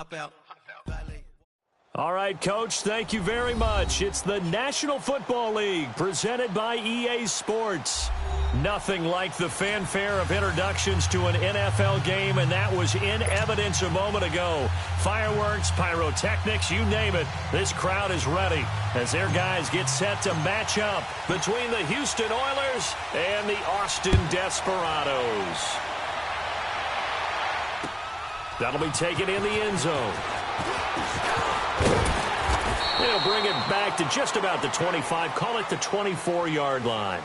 hop out. All right, Coach, thank you very much. It's the National Football League presented by EA Sports. Nothing like the fanfare of introductions to an NFL game, and that was in evidence a moment ago. Fireworks, pyrotechnics, you name it. This crowd is ready as their guys get set to match up between the Houston Oilers and the Austin Desperados. That'll be taken in the end zone. They'll bring it back to just about the 25. Call it the 24-yard line.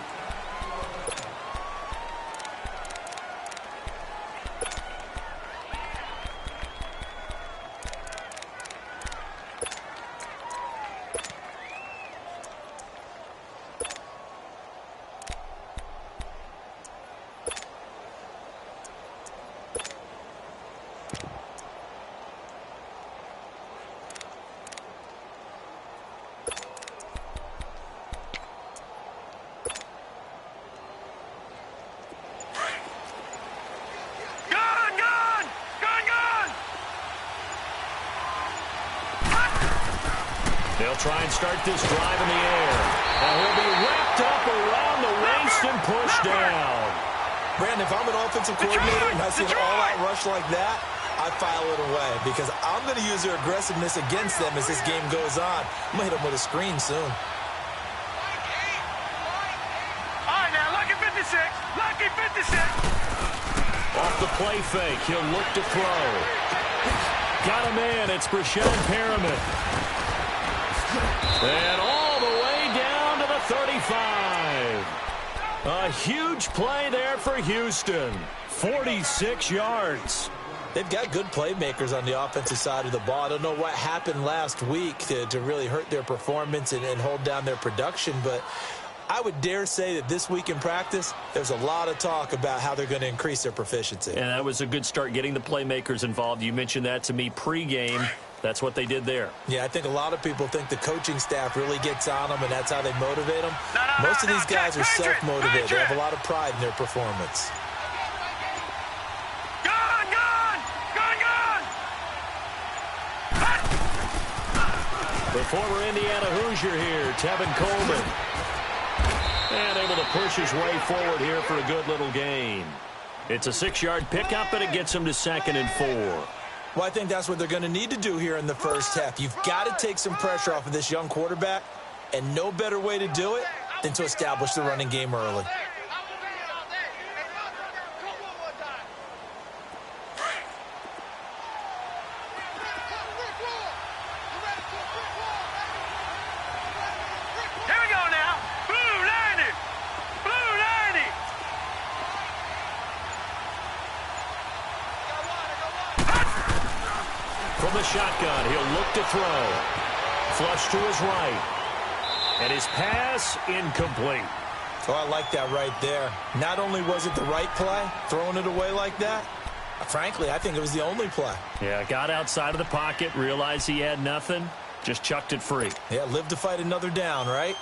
They'll try and start this drive in the air. And he'll be wrapped up around the waist and pushed down. Brandon, if I'm an offensive coordinator and I see an all-out rush like that, I file it away because I'm going to use their aggressiveness against them as this game goes on. I'm going to hit them with a screen soon. All right, now, lucky 56. Lucky 56. Off the play fake, he'll look to throw. Got a man, it's Brashad Perriman. And all the way down to the 35. A huge play there for Houston. 46 yards. They've got good playmakers on the offensive side of the ball. I don't know what happened last week to really hurt their performance and hold down their production, but I would dare say that this week in practice, there's a lot of talk about how they're going to increase their proficiency. And that was a good start getting the playmakers involved. You mentioned that to me pregame. That's what they did there. Yeah, I think a lot of people think the coaching staff really gets on them, and that's how they motivate them. Most of these guys are self-motivated. They have a lot of pride in their performance. The former Indiana Hoosier here, Tevin Coleman. And able to push his way forward here for a good little gain. It's a 6-yard pickup, and it gets him to 2nd and 4. Well, I think that's what they're going to need to do here in the first half. You've got to take some pressure off of this young quarterback, and no better way to do it than to establish the running game early. Here we go now. Blue 90. Blue 90. From the shotgun, he'll look to throw. Flush to his right. And his pass incomplete. Oh, I like that right there. Not only was it the right play, throwing it away like that, frankly, I think it was the only play. Yeah, got outside of the pocket, realized he had nothing, just chucked it free. Yeah, live to fight another down, right?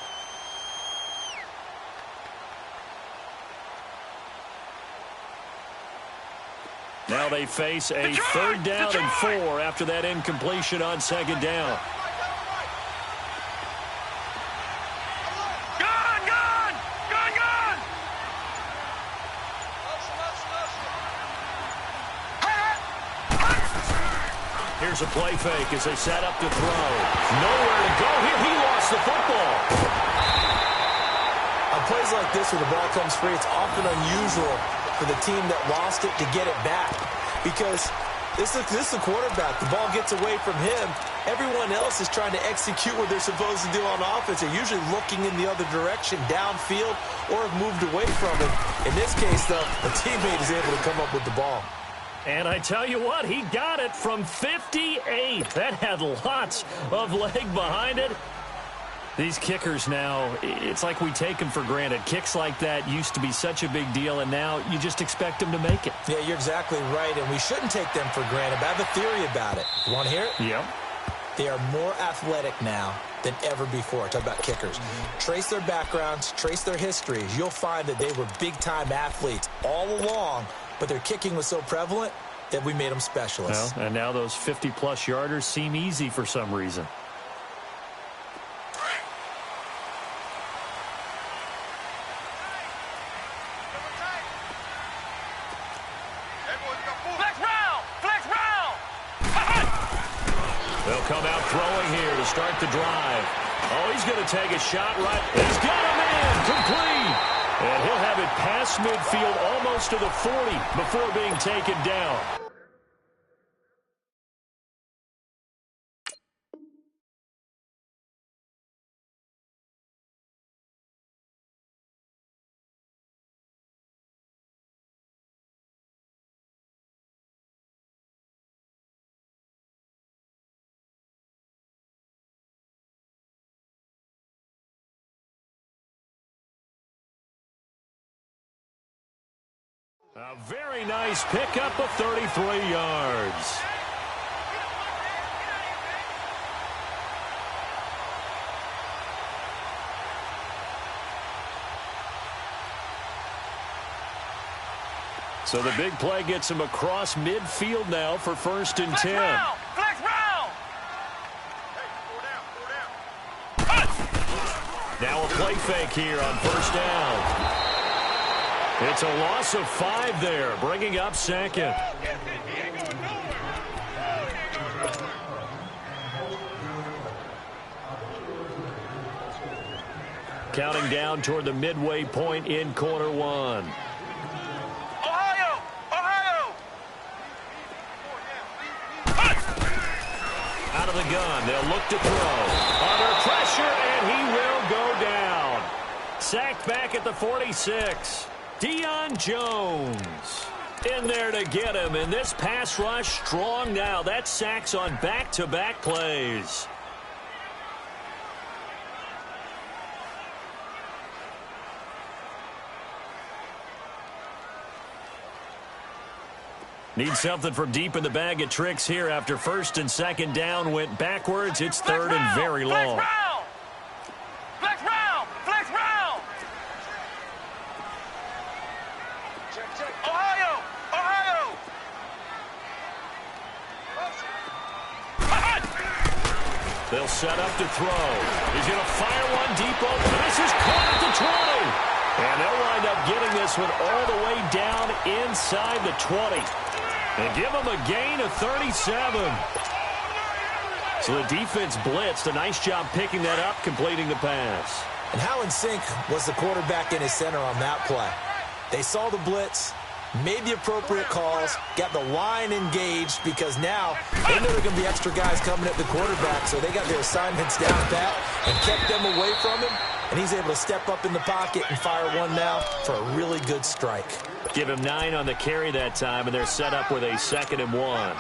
Now they face a 3rd down and 4 after that incompletion on 2nd down. Here's a play fake as they set up to throw. Nowhere to go here. He lost the football. On plays like this where the ball comes free, it's often unusual for the team that lost it to get it back because this is the quarterback. The ball gets away from him. Everyone else is trying to execute what they're supposed to do on offense. They're usually looking in the other direction, downfield, or have moved away from it. In this case, though, a teammate is able to come up with the ball. And I tell you what, he got it from 58. That had lots of leg behind it. These kickers now, it's like we take them for granted. Kicks like that used to be such a big deal, and now you just expect them to make it. Yeah, you're exactly right, and we shouldn't take them for granted. But I have a theory about it. You want to hear it? Yep. They are more athletic now than ever before. Talk about kickers. Trace their backgrounds, trace their histories. You'll find that they were big-time athletes all along, but their kicking was so prevalent, that we made them specialists. Well, and now those 50-plus yarders seem easy for some reason. They'll come out throwing here to start the drive. Oh, he's going to take a shot right. He's got him in. Complete. And he'll have it past midfield almost to the 40 before being taken down. A very nice pickup of 33 yards. So the big play gets him across midfield now for 1st and 10. Flex round. Now a play fake here on 1st down. It's a loss of 5 there, bringing up 2nd. Counting down toward the midway point in quarter 1. Ohio! Out of the gun, they'll look to throw. Under pressure, and he will go down. Sacked back at the 46. Deion Jones in there to get him, and this pass rush strong now. That's sacks on back-to-back plays. Need something from deep in the bag of tricks here after 1st and 2nd down went backwards. It's 3rd and very long. Flex round! Ohio! They'll set up to throw. He's going to fire one deep open. This is caught at the 20. And they'll wind up getting this one all the way down inside the 20. And give them a gain of 37. So the defense blitzed. A nice job picking that up, completing the pass. And how in sync was the quarterback and his center on that play? They saw the blitz, made the appropriate calls, got the line engaged, because now they know there are going to be extra guys coming at the quarterback, so they got their assignments down pat and kept them away from him, and he's able to step up in the pocket and fire one now for a really good strike. Give him 9 on the carry that time, and they're set up with a 2nd and 1.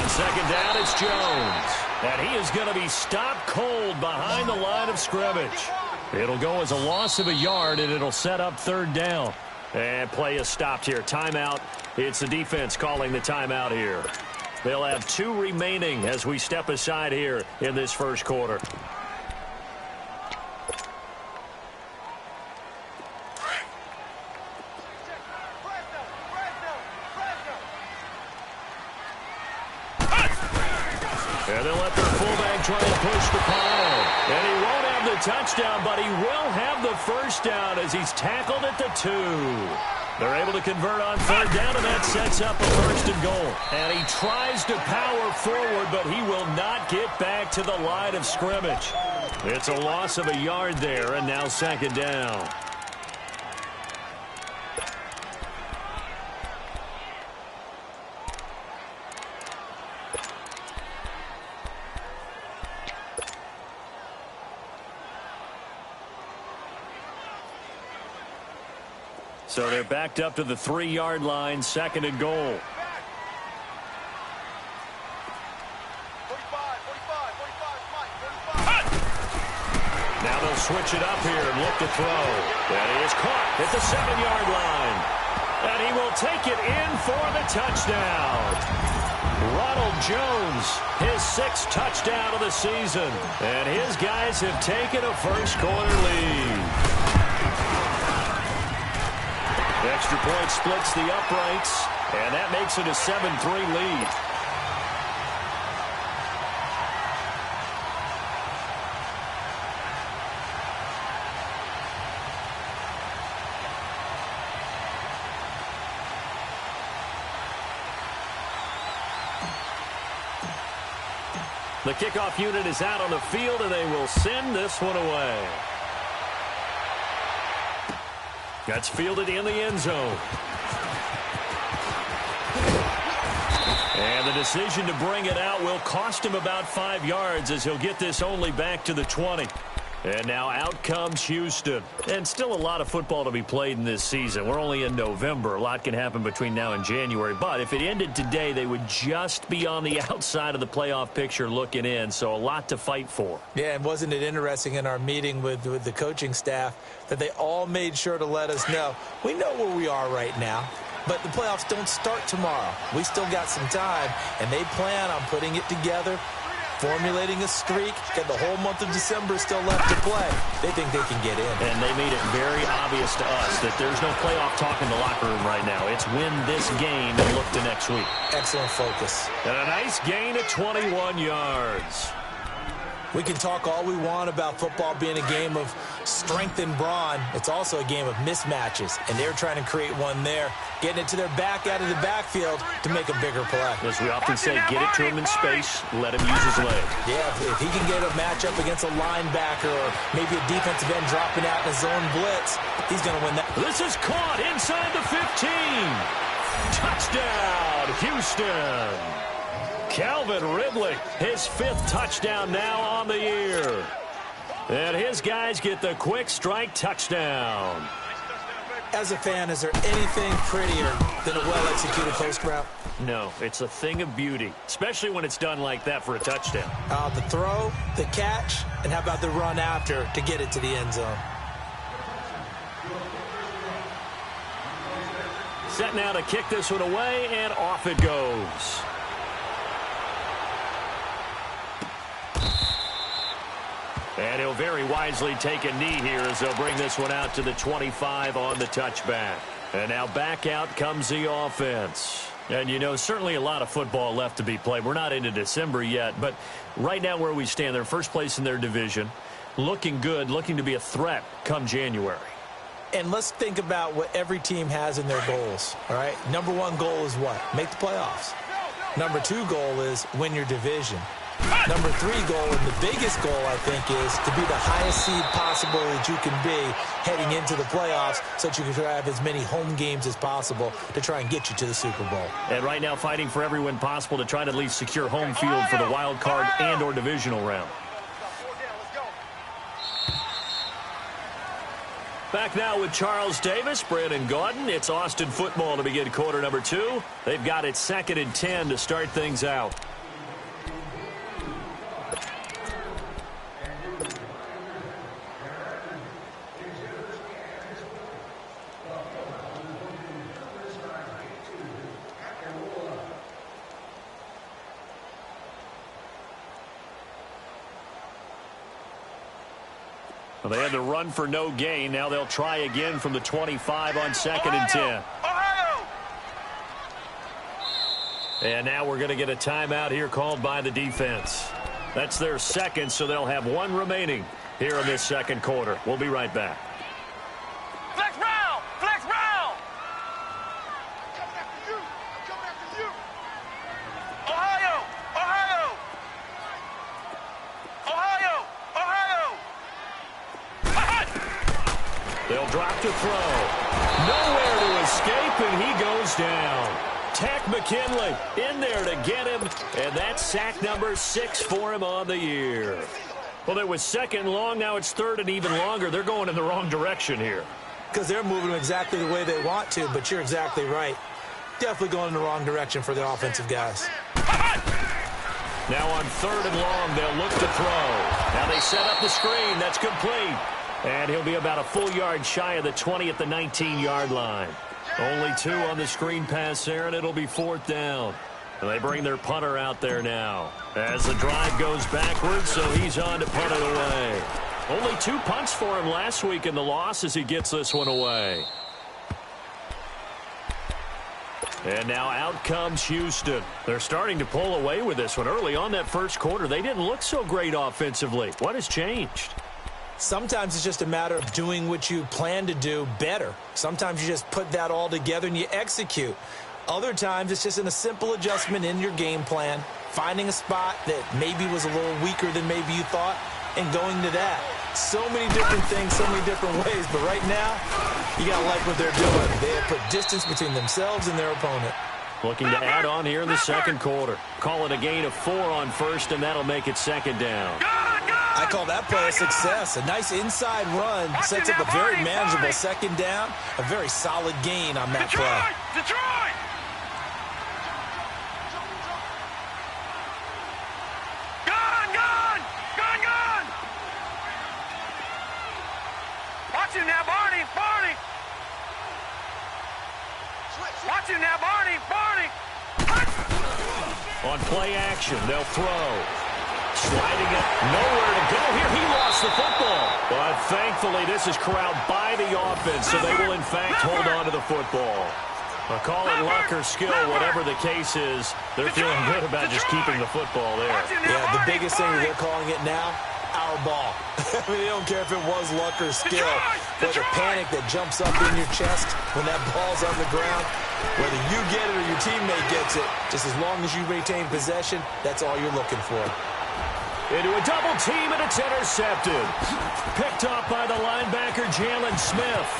Second down, it's Jones. And he is going to be stopped cold behind the line of scrimmage. It'll go as a loss of a yard, and it'll set up 3rd down. And play is stopped here. Timeout. It's the defense calling the timeout here. They'll have 2 remaining as we step aside here in this 1st quarter. And they'll let their fullback try and push the pile. And he won't have the touchdown, but he will have the 1st down as he's tackled at the 2. They're able to convert on 3rd down, and that sets up a 1st and goal. And he tries to power forward, but he will not get back to the line of scrimmage. It's a loss of a yard there, and now 2nd down. So they're backed up to the 3-yard line, 2nd and goal. Now they'll switch it up here and look to throw. And he is caught at the 7-yard line. And he will take it in for the touchdown. Ronald Jones, his 6th touchdown of the season. And his guys have taken a first-quarter lead. Extra point splits the uprights, and that makes it a 7-3 lead. The kickoff unit is out on the field, and they will send this one away. That's fielded in the end zone. And the decision to bring it out will cost him about 5 yards as he'll get this only back to the 20. And now out comes Houston. And still a lot of football to be played in this season. We're only in November. A lot can happen between now and January. But if it ended today, they would just be on the outside of the playoff picture looking in. So a lot to fight for. Yeah, and wasn't it interesting in our meeting with the coaching staff that they all made sure to let us know, we know where we are right now, but the playoffs don't start tomorrow. We still got some time, and they plan on putting it together, formulating a streak, and the whole month of December still left to play. They think they can get in. And they made it very obvious to us that there's no playoff talk in the locker room right now. It's win this game and look to next week. Excellent focus. And a nice gain of 21 yards. We can talk all we want about football being a game of strength and brawn. It's also a game of mismatches, and they're trying to create one there, getting it to their back out of the backfield to make a bigger play. As we often say, get it to him in space, let him use his leg. Yeah, if he can get a matchup against a linebacker or maybe a defensive end dropping out in a zone blitz, he's going to win that. This is caught inside the 15. Touchdown, Houston. Calvin Ridley, his 5th touchdown now on the year. And his guys get the quick strike touchdown. As a fan, is there anything prettier than a well-executed post route? No, it's a thing of beauty, especially when it's done like that for a touchdown. The throw, the catch, and how about the run after to get it to the end zone? Set now to kick this one away, and off it goes. And he'll very wisely take a knee here as they'll bring this one out to the 25 on the touchback. And now back out comes the offense. And, you know, certainly a lot of football left to be played. We're not into December yet, but right now where we stand, they're first place in their division, looking good, looking to be a threat come January. And let's think about what every team has in their goals, all right? Number 1 goal is what? Make the playoffs. Number 2 goal is win your division. Number 3 goal, and the biggest goal, I think, is to be the highest seed possible that you can be heading into the playoffs so that you can have as many home games as possible to try and get you to the Super Bowl. And right now fighting for every win possible to try to at least secure home field for the wild card and or divisional round. Back now with Charles Davis, Brandon Gaudin. It's Austin football to begin quarter number 2. They've got it 2nd and 10 to start things out. Well, they had to run for no gain. Now they'll try again from the 25 on 2nd and 10. And now we're going to get a timeout here called by the defense. That's their 2nd, so they'll have 1 remaining here in this 2nd quarter. We'll be right back. Flex round! Flex round! Coming after you! Coming after you! Ohio! Ohio! Ohio! Ohio! They'll drop to throw. Nowhere to escape, and he goes down. Tack McKinley in there to get him, and that's sack number 6 for him on the year. Well, it was 2nd and long. Now it's 3rd and even longer. They're going in the wrong direction here. Because they're moving exactly the way they want to, but you're exactly right. Definitely going in the wrong direction for the offensive guys. Now on 3rd and long, they'll look to throw. Now they set up the screen. That's complete. And he'll be about a full yard shy of the 20 at the 19-yard line. Only 2 on the screen pass there, and it'll be 4th down. And they bring their punter out there now as the drive goes backwards, so he's on to punt it away. Only 2 punts for him last week in the loss as he gets this one away. And now out comes Houston. They're starting to pull away with this one. Early on that first quarter, they didn't look so great offensively. What has changed? Sometimes it's just a matter of doing what you plan to do better. Sometimes you just put that all together and you execute. Other times it's just in a simple adjustment in your game plan, finding a spot that maybe was a little weaker than maybe you thought, and going to that. So many different things, so many different ways, but right now, you got to like what they're doing. They have put distance between themselves and their opponent. Looking to add on here in the second quarter. Call it a gain of 4 on first, and that'll make it second down. I call that play a success. A nice inside run sets up a very manageable second down, a very solid gain on that play. Detroit! Gun! Watch him now, Barney! Watch him now, Barney! On play action, they'll throw. Sliding it, nowhere to go here. He lost the football. But thankfully, this is corralled by the offense, so they will, in fact, hold on to the football. Call it luck or skill, whatever the case is, they're feeling good about just keeping the football there. Yeah, the biggest thing that they're calling it now, our ball. I mean, they don't care if it was luck or skill, but the panic that jumps up in your chest when that ball's on the ground, whether you get it or your teammate gets it, just as long as you retain possession, that's all you're looking for. Into a double team, and it's intercepted. Picked off by the linebacker, Jalen Smith.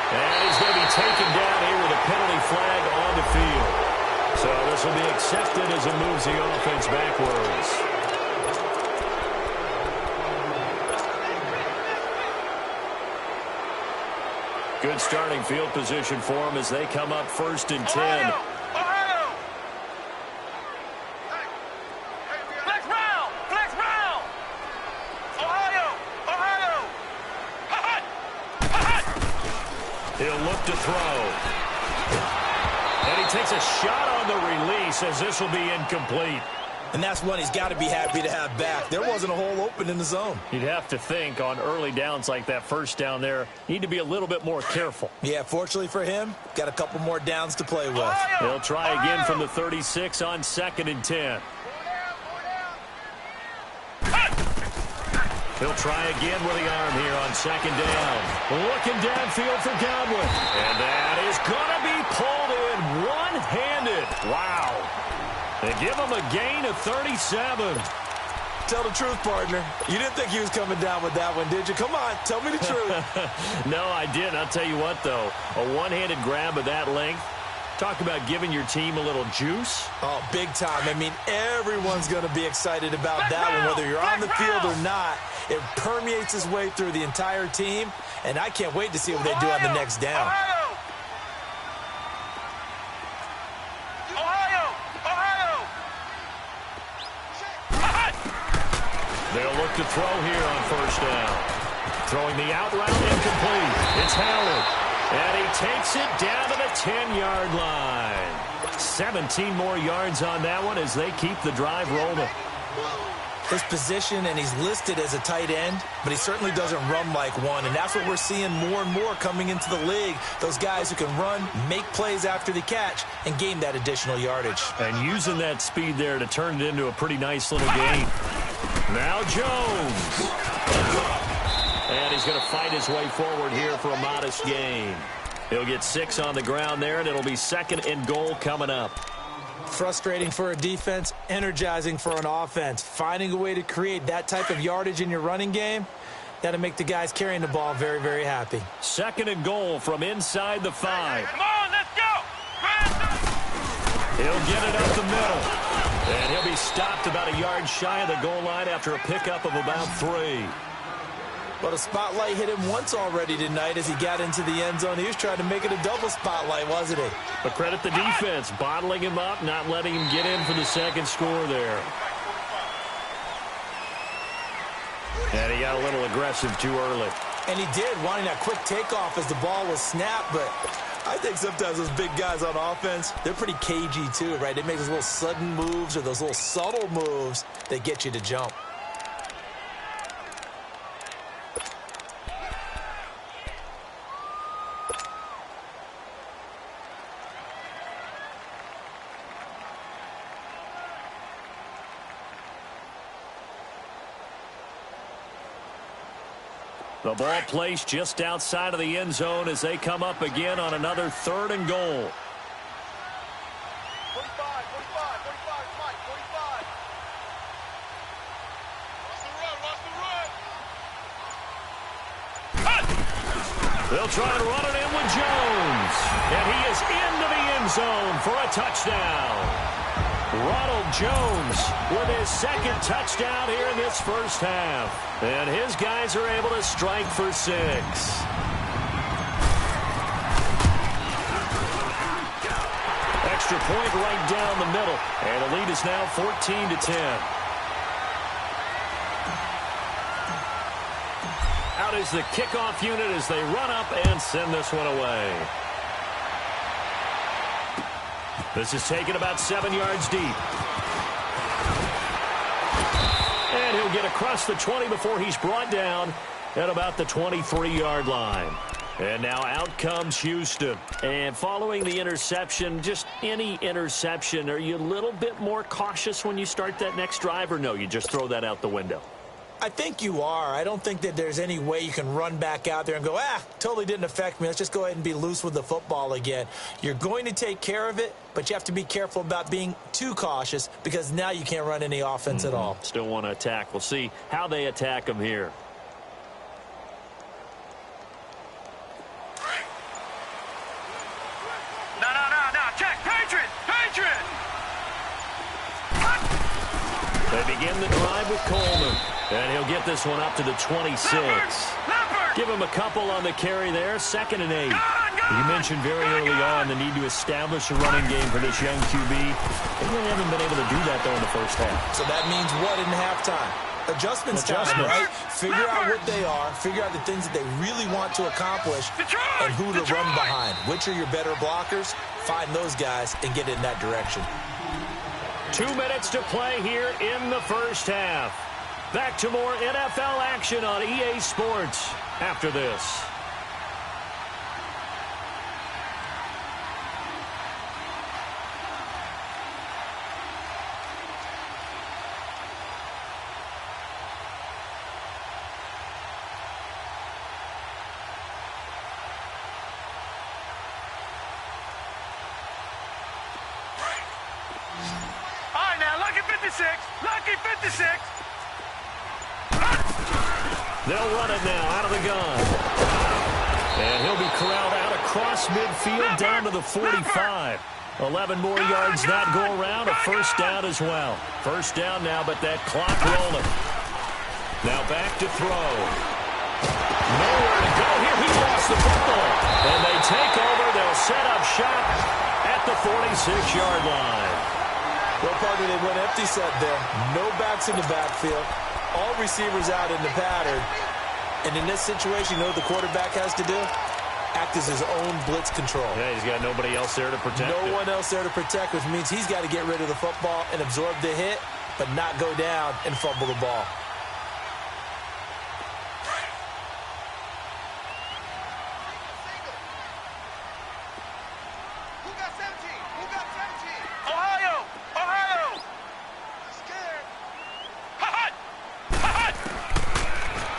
And he's going to be taken down here with a penalty flag on the field. So this will be accepted as it moves the offense backwards. Good starting field position for them as they come up 1st and 10. Ohio! Flex round! Ohio! He'll look to throw. And he takes a shot on the release as this will be incomplete. And that's one he's got to be happy to have back. There wasn't a hole open in the zone. You'd have to think on early downs like that first down there, need to be a little bit more careful. Yeah, fortunately for him, got a couple more downs to play with. He'll try again from the 36 on 2nd and 10. He'll try again with the arm here on 2nd down. Looking downfield for Godwin. And that is going to be pulled in one-handed. Wow. They give him a gain of 37. Tell the truth, partner. You didn't think he was coming down with that one, did you? Come on, tell me the truth. No, I didn't. I'll tell you what, though. A one-handed grab of that length. Talk about giving your team a little juice. Oh, big time. I mean, everyone's going to be excited about that one, whether you're on the field or not. It permeates its way through the entire team, and I can't wait to see what they do on the next down. They'll look to throw here on 1st down. Throwing the out route incomplete. It's Howard. And he takes it down to the 10-yard line. 17 more yards on that one as they keep the drive rolling. His position, and he's listed as a tight end, but he certainly doesn't run like one, and that's what we're seeing more and more coming into the league. Those guys who can run, make plays after the catch, and gain that additional yardage. And using that speed there to turn it into a pretty nice little gain. Now Jones. And he's going to fight his way forward here for a modest gain. He'll get 6 on the ground there, and it'll be 2nd and goal coming up. Frustrating for a defense, energizing for an offense. Finding a way to create that type of yardage in your running game, that'll make the guys carrying the ball very, very happy. 2nd and goal from inside the 5. Come on, let's go! He'll get it up the middle. And he'll be stopped about a yard shy of the goal line after a pickup of about 3. But a spotlight hit him once already tonight as he got into the end zone. He was trying to make it a double spotlight, wasn't he? But credit the defense, bottling him up, not letting him get in for the second score there. And he got a little aggressive too early. And he did, wanting that quick takeoff as the ball was snapped, but I think sometimes those big guys on offense, they're pretty cagey too, right? They make those little sudden moves or those little subtle moves that get you to jump. The ball placed just outside of the end zone as they come up again on another 3rd and goal. 45, 45, Mike, 45. Watch the run, watch the run. They'll try and run it in with Jones. And he is into the end zone for a touchdown. Ronald Jones with his 2nd touchdown here in this first half. And his guys are able to strike for 6. Extra point right down the middle. And the lead is now 14-10. Out is the kickoff unit as they run up and send this one away. This is taken about 7 yards deep. And he'll get across the 20 before he's brought down at about the 23-yard line. And now out comes Houston. And following the interception, just any interception, are you a little bit more cautious when you start that next drive, or no, you just throw that out the window? I think you are. I don't think that there's any way you can run back out there and go, totally didn't affect me. Let's just go ahead and be loose with the football again. You're going to take care of it, but you have to be careful about being too cautious because now you can't run any offense at all. Still want to attack. We'll see how they attack them here. No. Check. Patriot. They begin the drive with Coleman. And he'll get this one up to the 26. Give him a couple on the carry there. 2nd and 8. You mentioned very early on the need to establish a running game for this young QB. They really haven't been able to do that, though, in the first half. So that means what in halftime? Adjustments time, right? Figure out what they are. Figure out the things that they really want to accomplish and who to run behind. Which are your better blockers? Find those guys and get in that direction. 2 minutes to play here in the first half. Back to more NFL action on EA Sports after this. All right, now, lucky 56. Lucky 56. They'll run it now out of the gun. And he'll be corralled out across midfield down to the 45. 11 more yards that go around. A first down as well. First down now, but that clock rolling. Now back to throw. Nowhere to go here. He lost the football. And they take over. They'll set up shop at the 46-yard line. Well, partner, they went empty set there. No backs in the backfield. All receivers out in the pattern. And in this situation, you know what the quarterback has to do? Act as his own blitz control. Yeah, he's got nobody else there to protect No one else there to protect, which means he's got to get rid of the football and absorb the hit, but not go down and fumble the ball.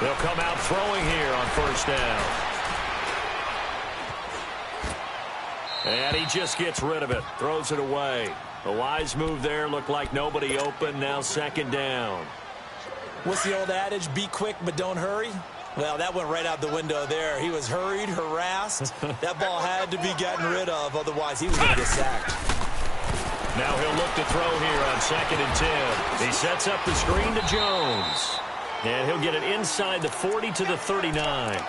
They'll come out throwing here on first down. And he just gets rid of it. Throws it away. A wise move there. Looked like nobody open. Now 2nd down. What's the old adage? Be quick, but don't hurry. Well, that went right out the window there. He was hurried, harassed. That ball had to be gotten rid of. Otherwise, he was going to get sacked. Now he'll look to throw here on 2nd and 10. He sets up the screen to Jones. And he'll get it inside the 40 to the 39.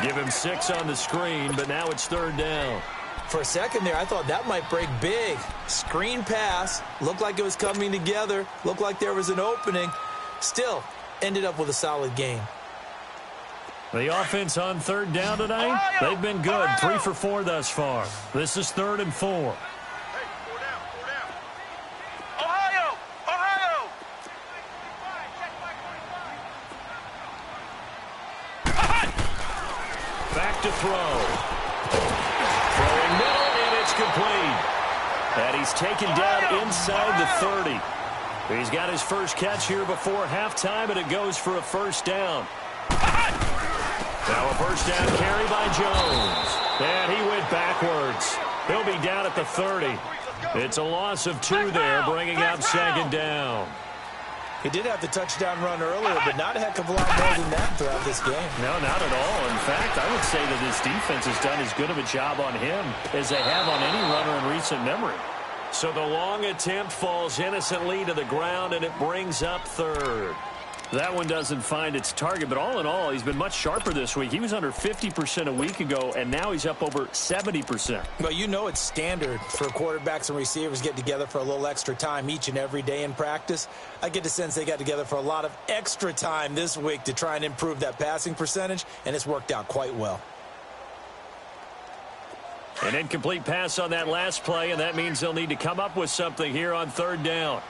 Give him 6 on the screen, but now it's 3rd down. For a second there, I thought that might break big. Screen pass. Looked like it was coming together. Looked like there was an opening. Still, ended up with a solid game. The offense on third down tonight, they've been good. 3 for 4 thus far. This is 3rd and 4. Hey, 4 down, 4 down. Ohio! Ohio! Back to throw. Throwing middle, and it's complete. And he's taken down inside the 30. He's got his first catch here before halftime, and it goes for a first down. Now a first down carry by Jones. And he went backwards. He'll be down at the 30. It's a loss of 2 there, bringing up 2nd down. He did have the touchdown run earlier, but not a heck of a lot more than that throughout this game. No, not at all. In fact, I would say that his defense has done as good of a job on him as they have on any runner in recent memory. So the long attempt falls innocently to the ground, and it brings up 3rd. That one doesn't find its target, but all in all, he's been much sharper this week. He was under 50% a week ago, and now he's up over 70%. Well, you know it's standard for quarterbacks and receivers get together for a little extra time each and every day in practice. I get the sense they got together for a lot of extra time this week to try and improve that passing percentage, and it's worked out quite well. An incomplete pass on that last play, and that means they'll need to come up with something here on 3rd down.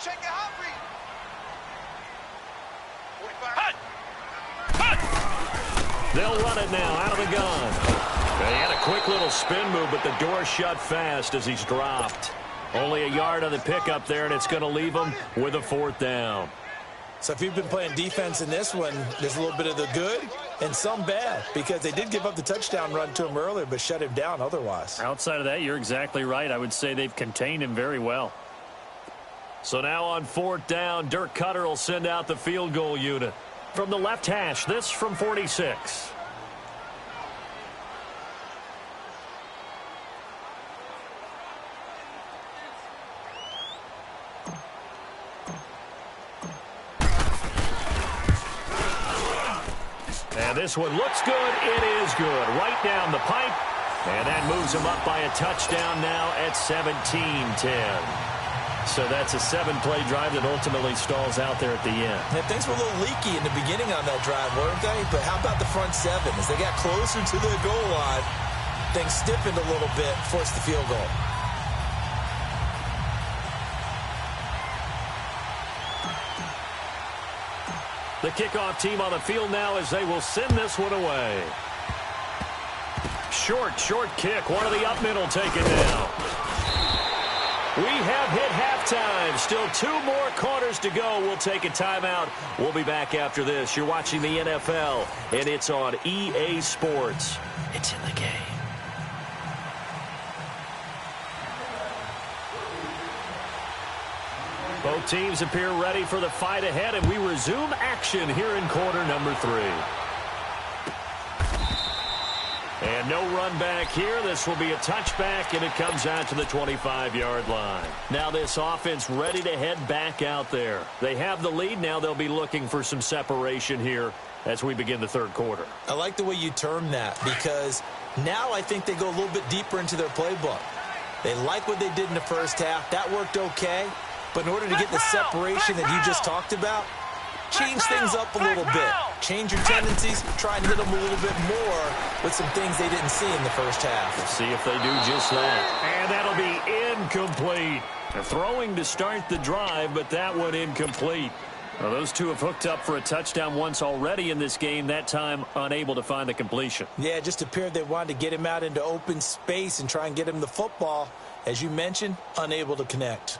Check your heartbeat. 45. They'll run it now out of the gun. They had a quick little spin move, but the door shut fast as he's dropped. Only a yard on the pickup there, and it's going to leave him with a 4th down. So if you've been playing defense in this one, there's a little bit of the good and some bad, because they did give up the touchdown run to him earlier, but shut him down otherwise. Outside of that, you're exactly right. I would say they've contained him very well. So now on 4th down, Dirk Cutter will send out the field goal unit. From the left hash, this from 46. And this one looks good. It is good. Right down the pipe. And that moves him up by a touchdown now at 17-10. So that's a 7-play drive that ultimately stalls out there at the end. Yeah, things were a little leaky in the beginning on that drive, weren't they? But how about the front 7? As they got closer to the goal line, things stiffened a little bit, forced the field goal. The kickoff team on the field now as they will send this one away. Short kick. One of the up middle taken down. We have hit halftime. Still 2 more quarters to go. We'll take a timeout. We'll be back after this. You're watching the NFL, and it's on EA Sports. It's in the game. Both teams appear ready for the fight ahead, and we resume action here in quarter number 3. And no run back here. This will be a touchback, and it comes out to the 25-yard line. Now this offense ready to head back out there. They have the lead. Now they'll be looking for some separation here as we begin the 3rd quarter. I like the way you term that, because now I think they go a little bit deeper into their playbook. They like what they did in the first half. That worked okay. But in order to get the separation that you just talked about, change things up a little bit. Change your tendencies, try and hit them a little bit more with some things they didn't see in the first half. Let's see if they do just that. And that'll be incomplete. They're throwing to start the drive, but that one incomplete. Well, those two have hooked up for a touchdown once already in this game, that time unable to find the completion. Yeah, it just appeared they wanted to get him out into open space and try and get him the football. As you mentioned, unable to connect.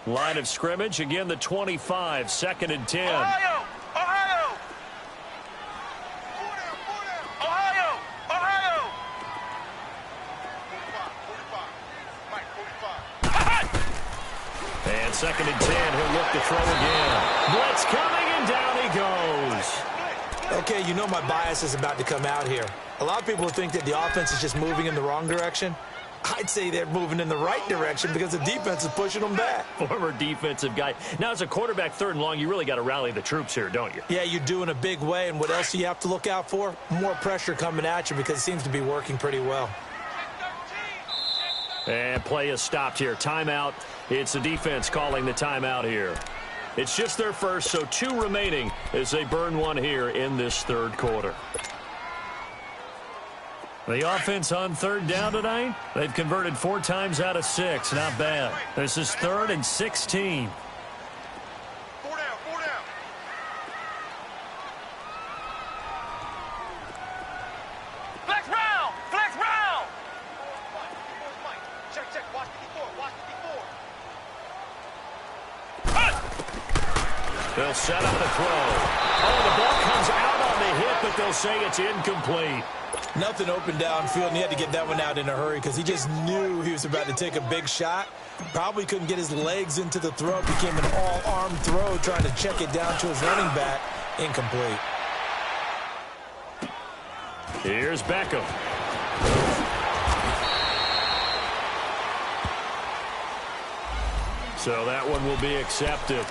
Line of scrimmage, again the 25, 2nd and 10. Ohio! Ohio! Ohio! Ohio! 45. Mike, 45. And 2nd and 10, he'll look to throw again. Blitz coming, and down he goes. Okay, you know my bias is about to come out here. A lot of people think that the offense is just moving in the wrong direction. I'd say they're moving in the right direction because the defense is pushing them back. Former defensive guy. Now, as a quarterback, 3rd and long, you really got to rally the troops here, don't you? Yeah, you do in a big way. And what else do you have to look out for? More pressure coming at you because it seems to be working pretty well. And play is stopped here. Timeout. It's the defense calling the timeout here. It's just their first, so 2 remaining as they burn one here in this 3rd quarter. The offense on 3rd down tonight, they've converted 4 times out of 6. Not bad. This is 3rd and 16. 4 down, 4 down. Flex round, flex round. Check, check, watch the 4, They'll set up the throw. Oh, the ball comes out on the hit, but they'll say it's incomplete. Nothing open downfield, and he had to get that one out in a hurry because he just knew he was about to take a big shot. Probably couldn't get his legs into the throw. Became an all-arm throw trying to check it down to his running back. Incomplete. Here's Beckham. So that one will be accepted.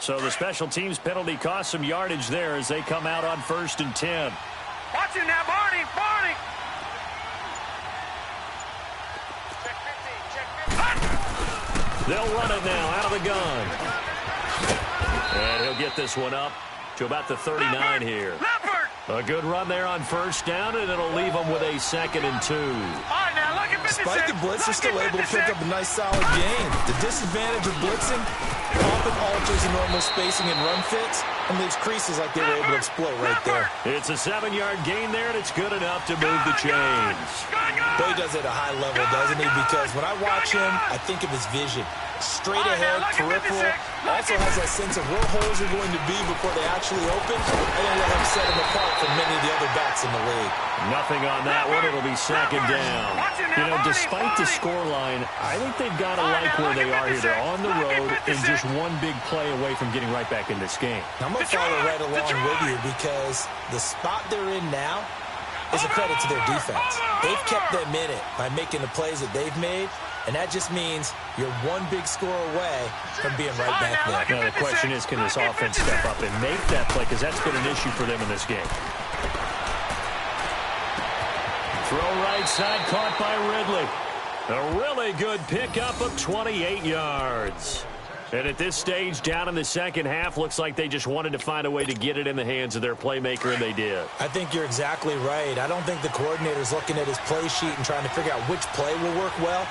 So the special teams penalty cost some yardage there as they come out on 1st and 10. Watch it now, Barney, Barney. Check 15, check 15. They'll run it now out of the gun. And he'll get this one up to about the 39 here. A good run there on 1st down, and it'll leave them with a 2nd and 2. All right, now look at 56. Despite the blitz, they're still able to pick up a nice solid gain. The disadvantage of blitzing often alters the normal spacing and run fits and leaves creases like they were able to exploit right there. It's a 7-yard gain there, and it's good enough to move the chains. But he does it at a high level, doesn't he? Because when I watch him, I think of his vision. Straight ahead, peripheral. Also has that sense of where holes are going to be before they actually open. And then let him set him apart from many of the other backs in the league. Nothing on that one. It'll be 2nd down. You know, despite the scoreline, I think they've got to like where they are here. They're on the road and just one big play away from getting right back in this game. I'm going to follow right along with you because the spot they're in now is a credit to their defense. They've kept them in it by making the plays that they've made, and that just means you're one big score away from being right back there. Now, the question is, can this offense step up and make that play? Because that's been an issue for them in this game. Throw right side, caught by Ridley. A really good pickup of 28 yards. And at this stage, down in the 2nd half, looks like they just wanted to find a way to get it in the hands of their playmaker, and they did. I think you're exactly right. I don't think the coordinator's looking at his play sheet and trying to figure out which play will work well.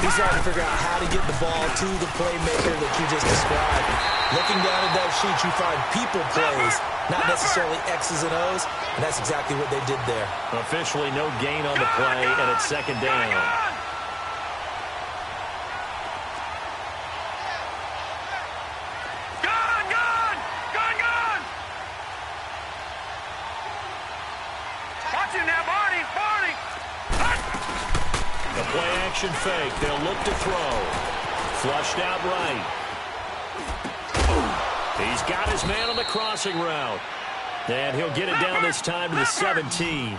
He's trying to figure out how to get the ball to the playmaker that you just described. Looking down at that sheet, you find people plays, not necessarily X's and O's, and that's exactly what they did there. Officially no gain on the play, and it's 2nd down. Play-action fake. They'll look to throw. Flushed out right. He's got his man on the crossing route. And he'll get it down this time to the 17.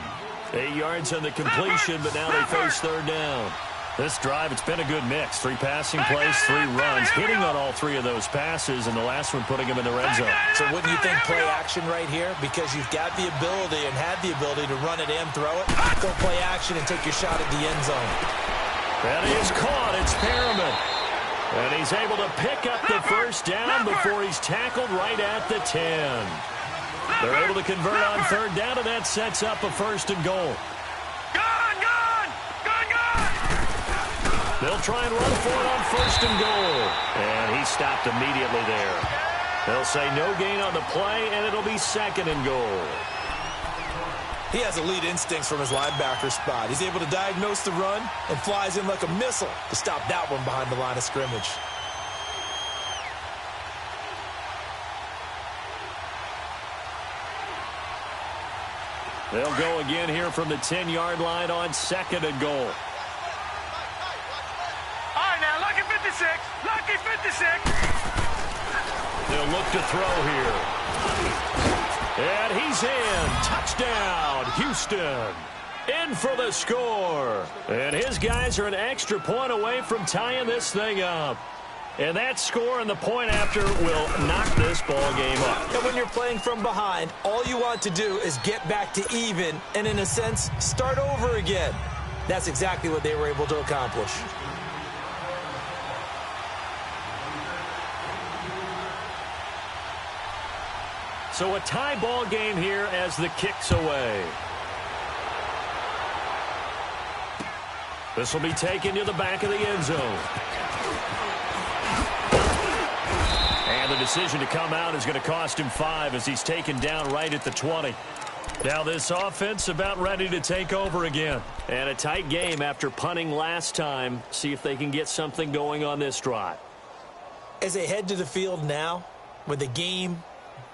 8 yards on the completion, but now they face 3rd down. This drive, it's been a good mix. 3 passing plays, 3 runs, hitting on all 3 of those passes, and the last one putting him in the red zone. So wouldn't you think play action right here? Because you've got the ability and had the ability to run it and throw it. Go play action and take your shot at the end zone. And he is caught. It's Perriman. And he's able to pick up the 1st down before he's tackled right at the 10. They're able to convert on 3rd down, and that sets up a 1st and goal. They'll try and run for it on 1st and goal. And he stopped immediately there. They'll say no gain on the play, and it'll be 2nd and goal. He has elite instincts from his linebacker spot. He's able to diagnose the run and flies in like a missile to stop that one behind the line of scrimmage. They'll go again here from the 10-yard line on 2nd and goal. All right, now, lucky 56. Lucky 56. They'll look to throw here. And he's in. Touchdown, Houston. In for the score. And his guys are an extra point away from tying this thing up. And that score and the point after will knock this ball game up. And when you're playing from behind, all you want to do is get back to even and, in a sense, start over again. That's exactly what they were able to accomplish. So a tie ball game here as the kick's away. This will be taken to the back of the end zone. And the decision to come out is going to cost him 5 as he's taken down right at the 20. Now this offense about ready to take over again. And a tight game after punting last time. See if they can get something going on this drive. As they head to the field now, with the game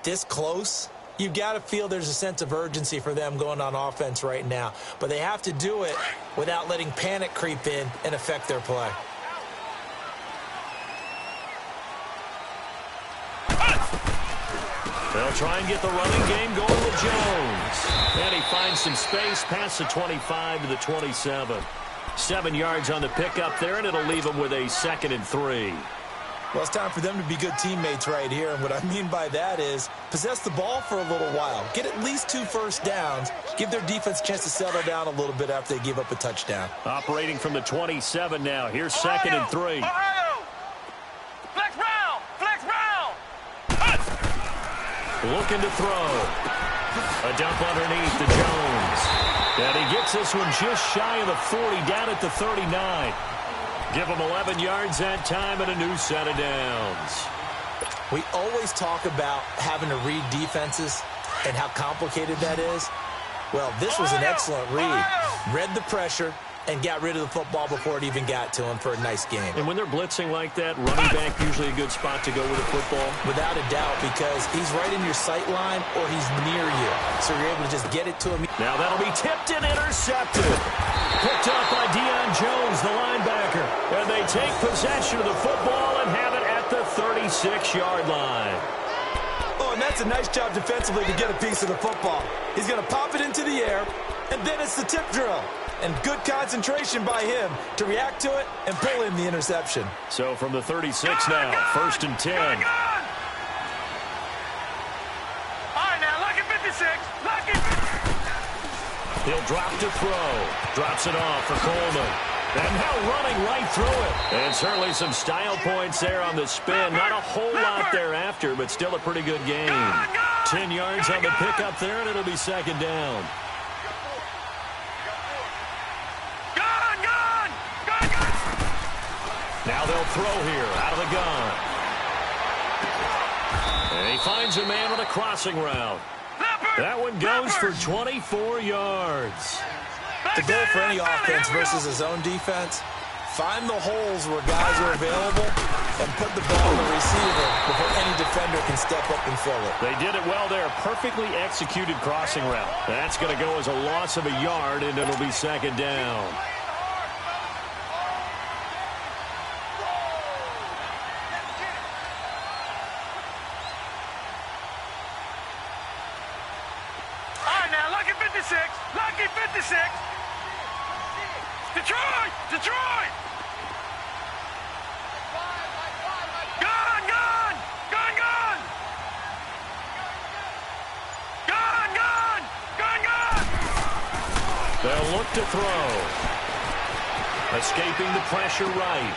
this close, you've got to feel there's a sense of urgency for them going on offense right now. But they have to do it without letting panic creep in and affect their play. They'll try and get the running game going with Jones. And he finds some space past the 25 to the 27. 7 yards on the pickup there, and it'll leave him with a 2nd and 3. Well, it's time for them to be good teammates right here. And what I mean by that is possess the ball for a little while. Get at least 2 first downs. Give their defense a chance to settle down a little bit after they give up a touchdown. Operating from the 27 now. Here's 2nd and 3. Ohio! Flex round! Flex round! Looking to throw. A dump underneath to Jones. And he gets this one just shy of the 40, down at the 39. Give him 11 yards that time and a new set of downs. We always talk about having to read defenses and how complicated that is. Well, this was an excellent read. Read the pressure and got rid of the football before it even got to him for a nice game. And when they're blitzing like that, running back usually a good spot to go with the football? Without a doubt, because he's right in your sight line or he's near you. So you're able to just get it to him. Now that'll be tipped and intercepted. Picked up by Deion Jones, the linebacker. And they take possession of the football and have it at the 36-yard line. Oh, and that's a nice job defensively to get a piece of the football. He's going to pop it into the air, and then it's the tip drill. And good concentration by him to react to it and pull in the interception. So from the 36 now, 1st and 10. All right, now, lucky 56. Lucky. He'll drop to throw. Drops it off for Coleman. And now running right through it. And certainly some style points there on the spin. Not a whole lot thereafter, but still a pretty good game. 10 yards on the pickup there, and it'll be 2nd down. Now they'll throw here out of the gun. And he finds a man on a crossing route. That one goes for 24 yards. The goal for any offense versus his own defense, find the holes where guys are available and put the ball in the receiver before any defender can step up and fill it. They did it well there. Perfectly executed crossing route. That's going to go as a loss of a yard, and it'll be 2nd down. Lucky 56. Detroit! Detroit! Gone! Gone! Gone! Gone! Gone! Gone! Gone! Gone! They'll look to throw. Escaping the pressure right.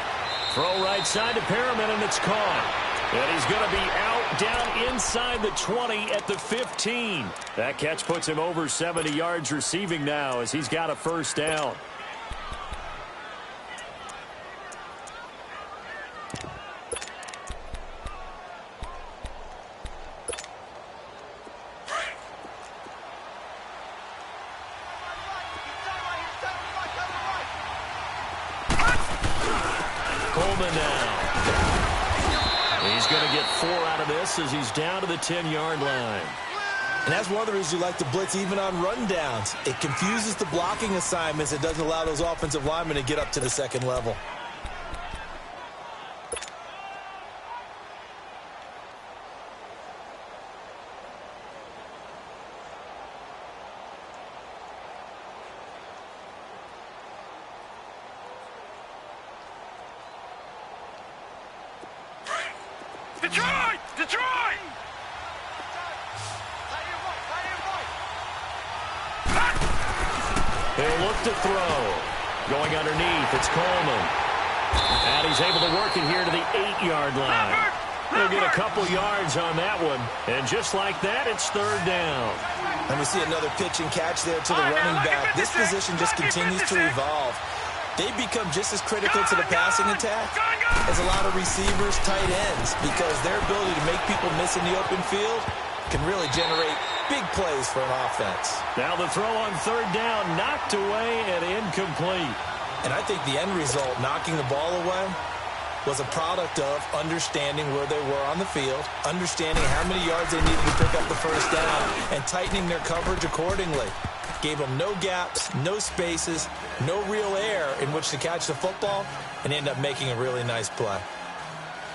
Throw right side to Perriman, and it's caught. And he's going to be out down inside the 20 at the 15. That catch puts him over 70 yards receiving now as he's got a 1st down. Coleman now. He's going to get 4 out of this as he's down to the 10-yard line. And that's one of the reasons you like to blitz even on rundowns. It confuses the blocking assignments. It doesn't allow those offensive linemen to get up to the second level. Detroit! Detroit! He'll look to throw. Going underneath, it's Coleman. And he's able to work it here to the 8-yard line. He'll get a couple yards on that one. And just like that, it's 3rd down. And we see another pitch and catch there to the running back. This position just continues to evolve. They become just as critical to the passing attack as a lot of receivers, tight ends, because their ability to make people miss in the open field can really generate big plays for an offense. Now the throw on 3rd down, knocked away and incomplete. And I think the end result, knocking the ball away, was a product of understanding where they were on the field, understanding how many yards they needed to pick up the first down, and tightening their coverage accordingly. Gave them no gaps, no spaces, no real air in which to catch the football, and end up making a really nice play.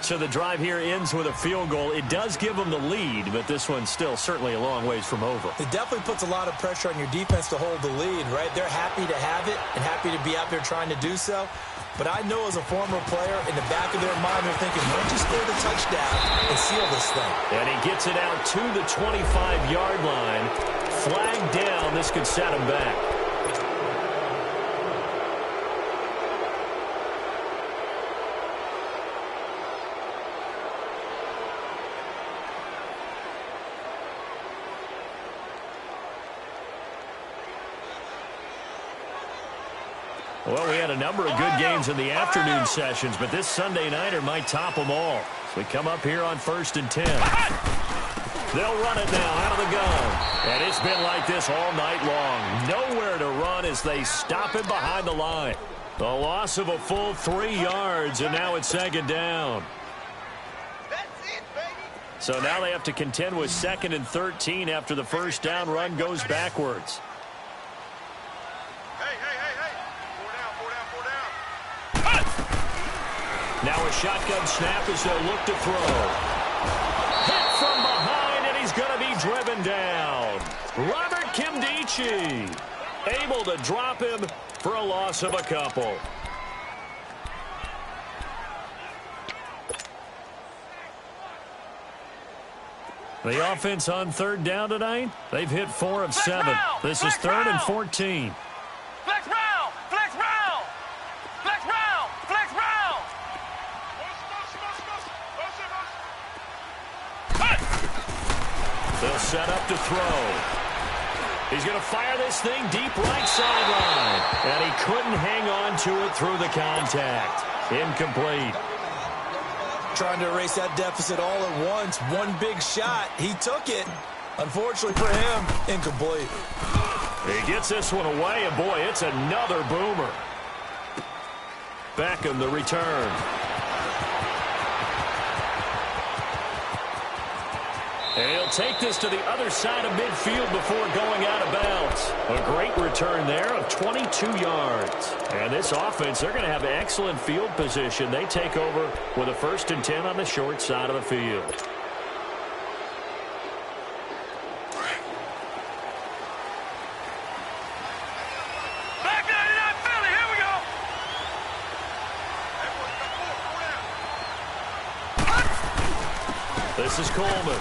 So the drive here ends with a field goal. It does give them the lead, but this one's still certainly a long ways from over. It definitely puts a lot of pressure on your defense to hold the lead, right? They're happy to have it and happy to be out there trying to do so. But I know as a former player, in the back of their mind, they're thinking, why don't you score the touchdown and seal this thing? And he gets it out to the 25-yard line. Flag down. This could set him back. Well, we had a number of good games in the afternoon sessions, but this Sunday nighter might top them all. So we come up here on 1st and 10. They'll run it now out of the gun. And it's been like this all night long. Nowhere to run as they stop him behind the line. The loss of a full 3 yards, and now it's 2nd down. So now they have to contend with 2nd and 13 after the first down run goes backwards. Now a shotgun snap as they'll look to throw. Hit from behind, and he's going to be driven down. Robert Kimdichie able to drop him for a loss of a couple. The offense on 3rd down tonight, they've hit 4 of 7. This is 3rd and 14. Flex round! Flex round! Flex round! Flex round! They'll set up to throw. He's going to fire this thing deep right sideline. And he couldn't hang on to it through the contact. Incomplete. Trying to erase that deficit all at once. One big shot. He took it. Unfortunately for him, incomplete. He gets this one away, and boy, it's another boomer. Beckham the return. And he'll take this to the other side of midfield before going out of bounds. A great return there of 22 yards. And this offense, they're going to have excellent field position. They take over with a 1st and 10 on the short side of the field. Back 99 Philly, here we go! This is Coleman.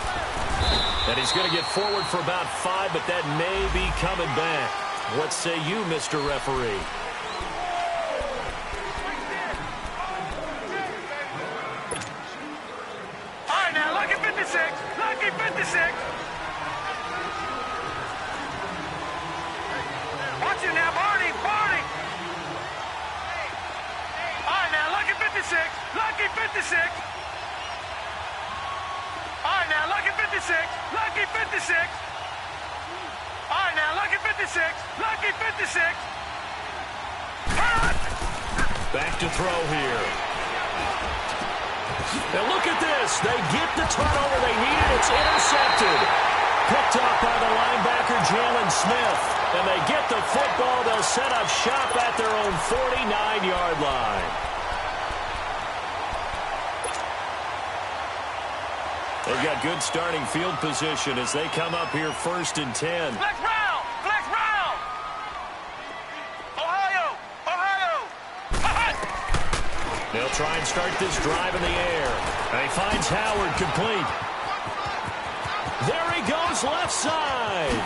And he's going to get forward for about 5, but that may be coming back. What say you, Mr. Referee? All right, now, lucky 56. Lucky 56. Watch it now, Barney. Barney. All right, now, lucky 56. Lucky 56. All right, now, lucky 56. Lucky 56. All right, now, lucky 56. Lucky 56. Cut! Back to throw here. And look at this. They get the turnover they needed. It's intercepted. Picked off by the linebacker, Jalen Smith. And they get the football. They'll set up shop at their own 49-yard line. They've got good starting field position as they come up here 1st and 10. Flex round! Flex round! Ohio! Ohio! They'll try and start this drive in the air. And he finds Howard complete. There he goes, left side.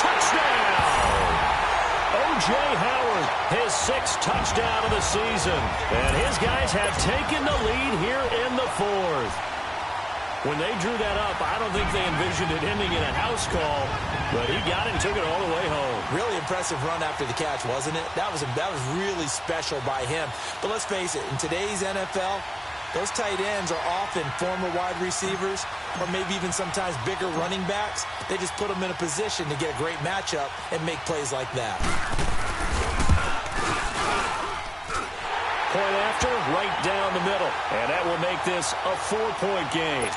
Touchdown! O.J. Howard, his 6th touchdown of the season. And his guys have taken the lead here in the 4th. When they drew that up, I don't think they envisioned it ending in a house call, but he got it and took it all the way home. Really impressive run after the catch, wasn't it? That was really special by him. But let's face it, in today's NFL, those tight ends are often former wide receivers or maybe even sometimes bigger running backs. They just put them in a position to get a great matchup and make plays like that. Point after, right down the middle. And that will make this a 4-point game.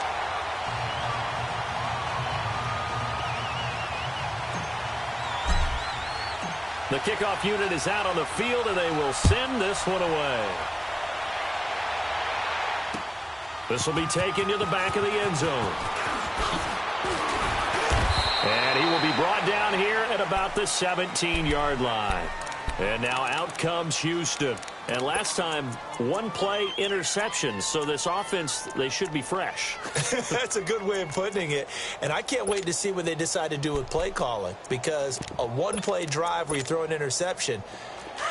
The kickoff unit is out on the field, and they will send this one away. This will be taken to the back of the end zone. And he will be brought down here at about the 17-yard line. And now out comes Houston. And last time, 1-play interception. So this offense, they should be fresh. That's a good way of putting it. And I can't wait to see what they decide to do with play calling. Because a 1-play drive where you throw an interception,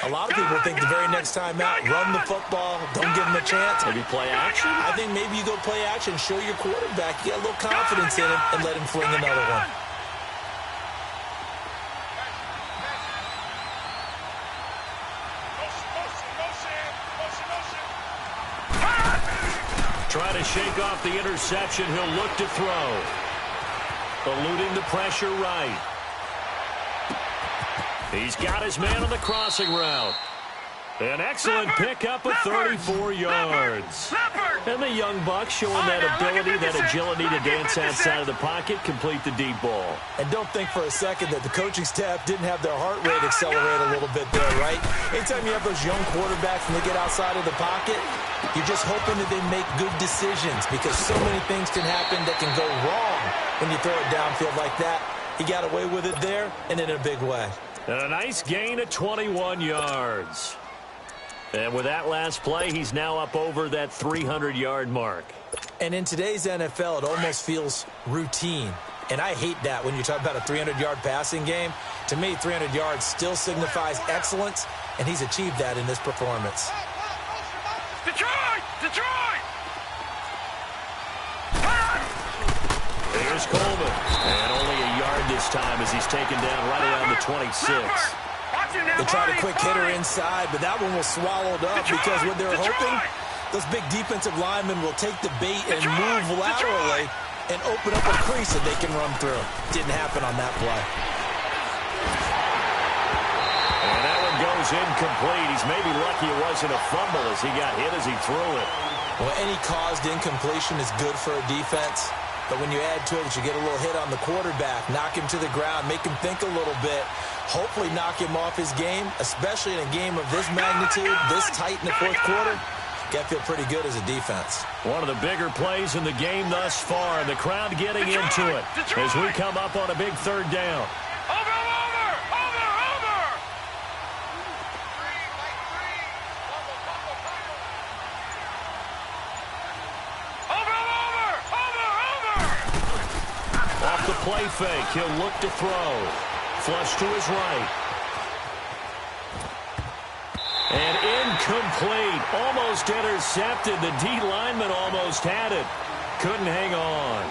a lot of people think the very next time out, run the football, don't give them a chance. Maybe play action? I think maybe you go play action, show your quarterback, you get a little confidence in him, and let him fling another one. Trying to shake off the interception. He'll look to throw. Eluding the pressure right. He's got his man on the crossing route. An excellent pickup of 34 yards. And the young buck showing that ability, that agility to dance outside of the pocket, complete the deep ball. And don't think for a second that the coaching staff didn't have their heart rate accelerate a little bit there, right? Anytime you have those young quarterbacks and they get outside of the pocket, you're just hoping that they make good decisions because so many things can happen that can go wrong when you throw it downfield like that. He got away with it there and in a big way. And a nice gain of 21 yards. And with that last play, he's now up over that 300-yard mark. And in today's NFL, it almost feels routine. And I hate that when you talk about a 300-yard passing game. To me, 300 yards still signifies excellence, and he's achieved that in this performance. Detroit! Detroit! Here's Coleman. And only a yard this time as he's taken down right around the 26. They tried a quick hitter inside, but that one was swallowed up because what they're hoping, those big defensive linemen will take the bait and move laterally and open up a crease that they can run through. Didn't happen on that play. And that one goes incomplete. He's maybe lucky it wasn't a fumble as he got hit as he threw it. Well, any caused incompletion is good for a defense. But when you add to it, you get a little hit on the quarterback, knock him to the ground, make him think a little bit, hopefully knock him off his game, especially in a game of this magnitude, this tight in the 4th quarter. Got to feel pretty good as a defense. One of the bigger plays in the game thus far, and the crowd getting into it as we come up on a big 3rd down. Play fake. He'll look to throw. Flush to his right. And incomplete. Almost intercepted. The D lineman almost had it. Couldn't hang on.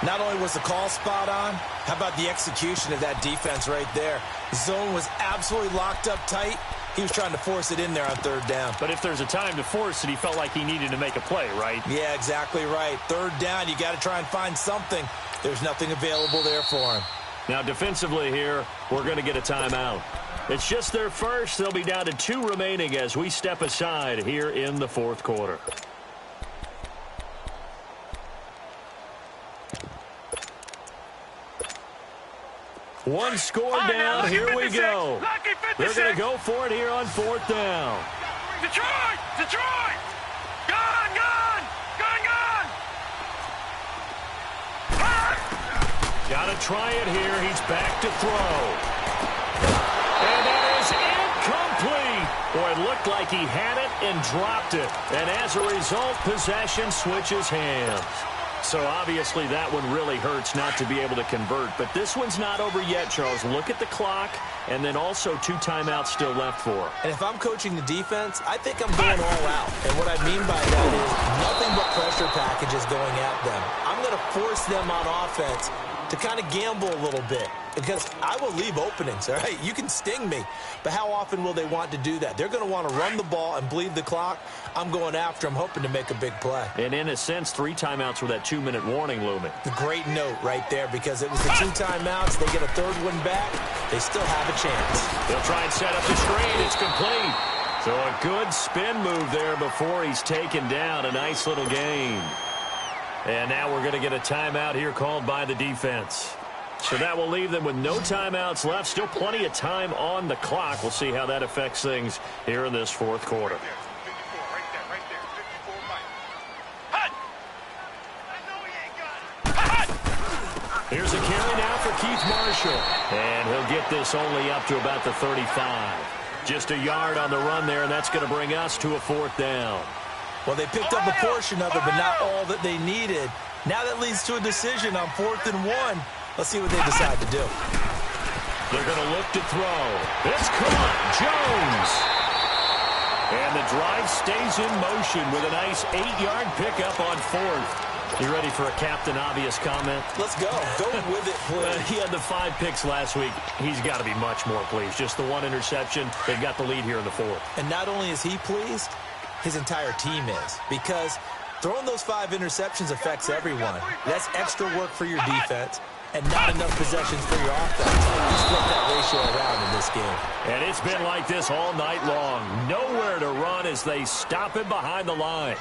Not only was the call spot on, how about the execution of that defense right there? The zone was absolutely locked up tight. He was trying to force it in there on 3rd down. But if there's a time to force it, he felt like he needed to make a play, right? Yeah, exactly right. 3rd down, you got to try and find something. There's nothing available there for him. Now, defensively here, we're going to get a timeout. It's just their first. They'll be down to 2 remaining as we step aside here in the fourth quarter. One score down. Here we go. They're going to go for it here on 4th down. Detroit! Detroit! Gone! Gone! Gone! Gone! Got to try it here. He's back to throw. And that is incomplete. Boy, it looked like he had it and dropped it. And as a result, possession switches hands. So obviously that one really hurts not to be able to convert. But this one's not over yet, Charles. Look at the clock, and then also 2 timeouts still left for him. And if I'm coaching the defense, I think I'm going all out. And what I mean by that is nothing but pressure packages going at them. I'm going to force them on offense to kind of gamble a little bit, because I will leave openings, all right? You can sting me, but how often will they want to do that? They're going to want to run the ball and bleed the clock. I'm going after them, hoping to make a big play. And in a sense, 3 timeouts with that 2-minute warning looming. A great note right there, because it was the 2 timeouts. They get a 3rd one back. They still have a chance. They'll try and set up the screen. It's complete. So a good spin move there before he's taken down. A nice little gain. And now we're going to get a timeout here called by the defense. So that will leave them with no timeouts left. Still plenty of time on the clock. We'll see how that affects things here in this fourth quarter. Here's a carry now for Keith Marshall. And he'll get this only up to about the 35. Just a yard on the run there, and that's going to bring us to a 4th down. Well, they picked up a portion of it, but not all that they needed. Now that leads to a decision on 4th and 1. Let's see what they decide to do. They're going to look to throw. It's caught. Jones. And the drive stays in motion with a nice 8-yard pickup on 4th. You ready for a Captain Obvious comment? Let's go. Go with it, please. He had the 5 picks last week. He's got to be much more pleased. Just the 1 interception. They've got the lead here in the 4th. And not only is he pleased, his entire team is. Because throwing those 5 interceptions affects everyone. That's extra work for your defense and not enough possessions for your offense. He's flipped that ratio around in this game. And it's been like this all night long. Nowhere to run as they stop him behind the line.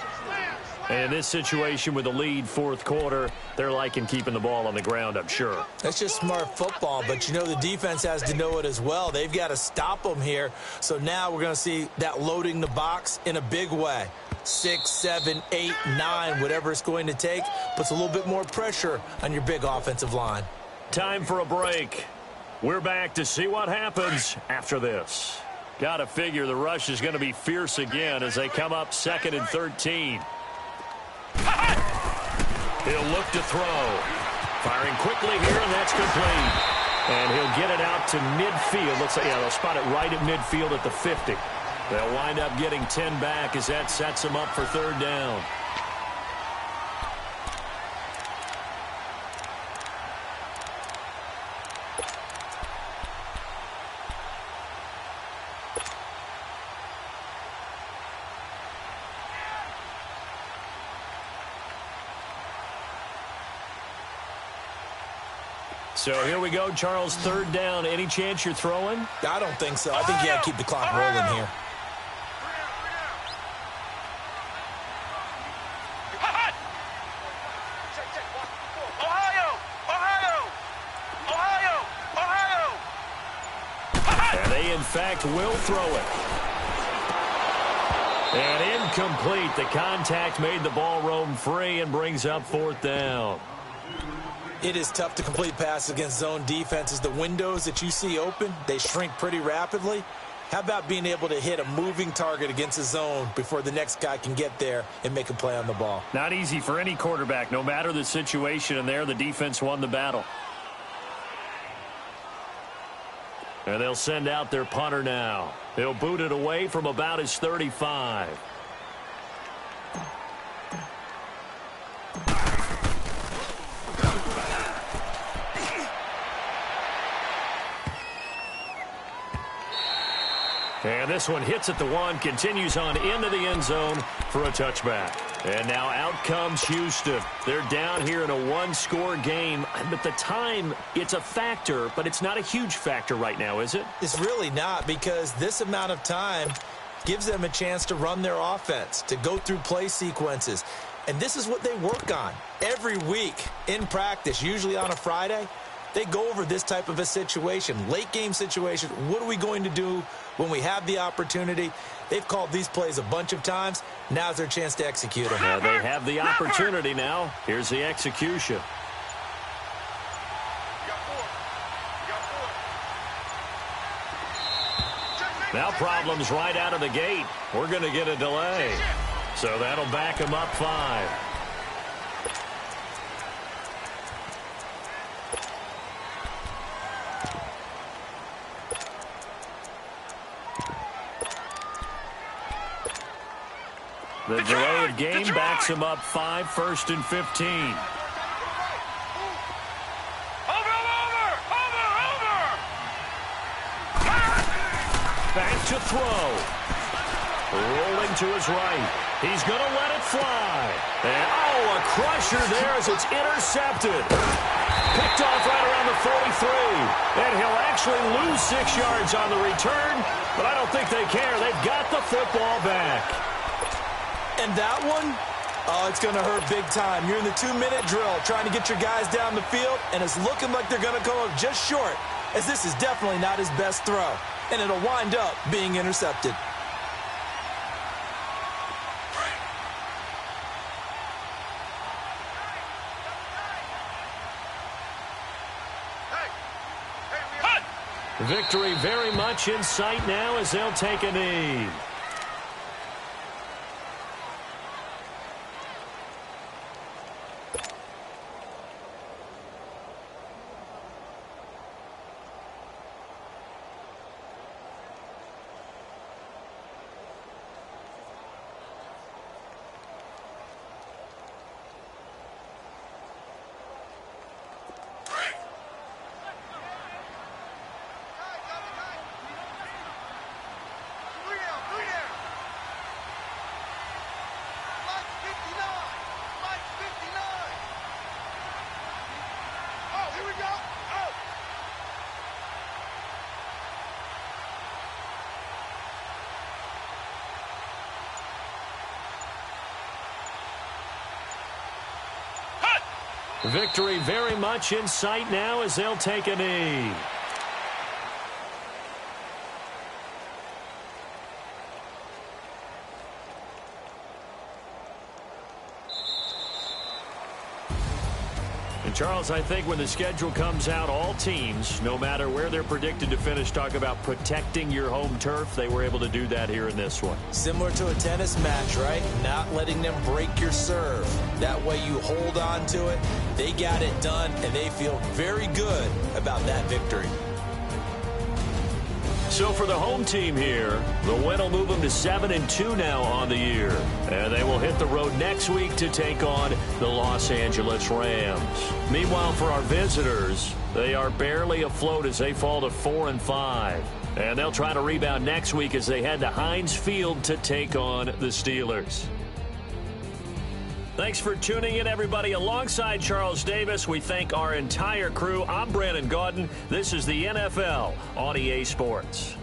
And in this situation with the lead 4th quarter, they're liking keeping the ball on the ground, I'm sure. That's just smart football, but you know the defense has to know it as well. They've got to stop them here. So now we're going to see that loading the box in a big way. 6, 7, 8, 9, whatever it's going to take, puts a little bit more pressure on your big offensive line. Time for a break. We're back to see what happens after this. Got to figure the rush is going to be fierce again as they come up 2nd and 13. He'll look to throw. Firing quickly here, and that's complete. And he'll get it out to midfield. Looks like, yeah, they'll spot it right at midfield at the 50. They'll wind up getting 10 back as that sets them up for 3rd down. So here we go, Charles, 3rd down. Any chance you're throwing? I don't think so. I think you got to keep the clock rolling here. And they, in fact, will throw it. And incomplete. The contact made the ball roam free and brings up 4th down. It is tough to complete passes against zone defenses. The windows that you see open, they shrink pretty rapidly. How about being able to hit a moving target against a zone before the next guy can get there and make a play on the ball? Not easy for any quarterback, no matter the situation, and there the defense won the battle. And they'll send out their punter now. He'll boot it away from about his 35. And this one hits at the 1, continues on into the end zone for a touchback. And now out comes Houston. They're down here in a one-score game. But the time, it's a factor, but it's not a huge factor right now, is it? It's really not, because this amount of time gives them a chance to run their offense, to go through play sequences. And this is what they work on every week in practice, usually on a Friday. They go over this type of a situation, late-game situation. What are we going to do when we have the opportunity? They've called these plays a bunch of times. Now's their chance to execute them. Yeah, they have the opportunity now. Here's the execution. Now problems right out of the gate. We're going to get a delay. So that'll back him up 5. The delay of game backs him up 5, 1st and 15. Back to throw. Rolling to his right. He's going to let it fly. And, oh, a crusher there as it's intercepted. Picked off right around the 43. And he'll actually lose 6 yards on the return, but I don't think they care. They've got the football back. And that one, oh, it's going to hurt big time. You're in the 2-minute drill trying to get your guys down the field, and it's looking like they're going to come up just short, as this is definitely not his best throw. And it'll wind up being intercepted. Victory very much in sight now as they'll take a knee. Victory very much in sight now as they'll take a knee. And Charles, I think when the schedule comes out, all teams, no matter where they're predicted to finish, talk about protecting your home turf. They were able to do that here in this one. Similar to a tennis match, right? Not letting them break your serve. That way you hold on to it. They got it done, and they feel very good about that victory. So for the home team here, the win will move them to 7-2 now on the year. And they will hit the road next week to take on the Los Angeles Rams. Meanwhile, for our visitors, they are barely afloat as they fall to 4-5. And they'll try to rebound next week as they head to Heinz Field to take on the Steelers. Thanks for tuning in, everybody. Alongside Charles Davis, we thank our entire crew. I'm Brandon Gaudin. This is the NFL on EA Sports.